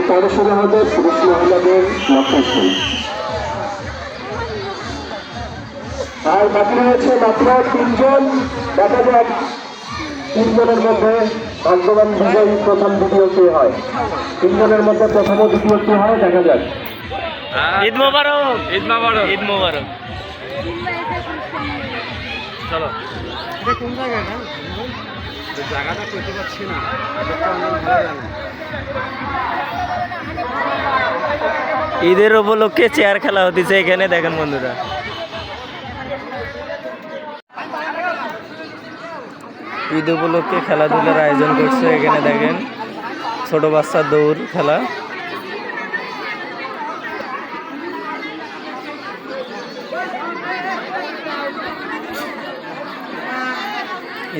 পরে শুরু হবে পুরুষ মহিলাদের লক্ষণ। আর বাকি রয়েছে মাত্র 3 জন। দেখা যাক 3 জনের মধ্যে ভাগ্যবান বিজয়ী প্রথম দ্বিতীয় কে হয়। 3 জনের মধ্যে প্রথম ও দ্বিতীয় কে হয় দেখা যাক। ঈদ মোবারক, ঈদ মোবারক, ঈদ মোবারক। চলো এটা কোন জায়গাটা? জায়গাটা কইতে পারছি না। ঈদের উপলক্ষে চেয়ার খেলা হতেছে এখানে, দেখেন বন্ধুরা। ঈদ উপলক্ষে খেলাধুলার আয়োজন করছে এখানে, দেখেন ছোট বাচ্চার দৌড় খেলা।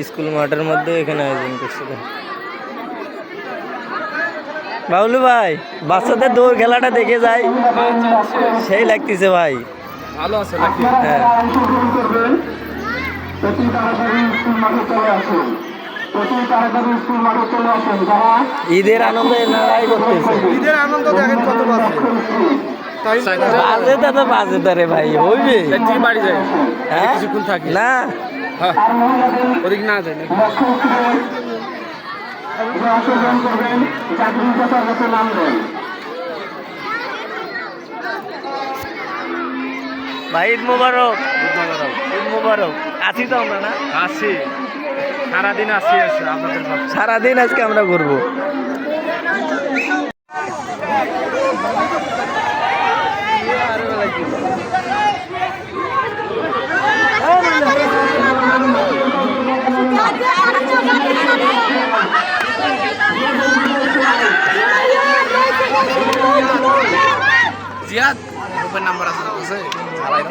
স্কুল মাঠের মধ্যে এখানে আয়োজন করছে। বাবলু ভাই, বাচ্চাদের দৌড় খেলাটা দেখে যাই, সেই লাগতেছে ভাই, ভালো আছে নাকি? হ্যাঁ, ঈদের আনন্দ এনারাই করতেছে। ঈদের আনন্দ দেখেন কত বাজে দাদা, বাজে তারে ভাই হইবে বাড়ি যায়। হ্যাঁ কিছুক্ষণ থাকি না, ওদিক না যায় না। ভাই ঈদ মোবারক, ঈদ মোবারক। আছি তো আমরা, না আসি, সারাদিন আসি আছে আপনাদের সারাদিন আজকে আমরা ঘুরবো। জিয়াদ গ্রুপের নাম্বার আছে চালাই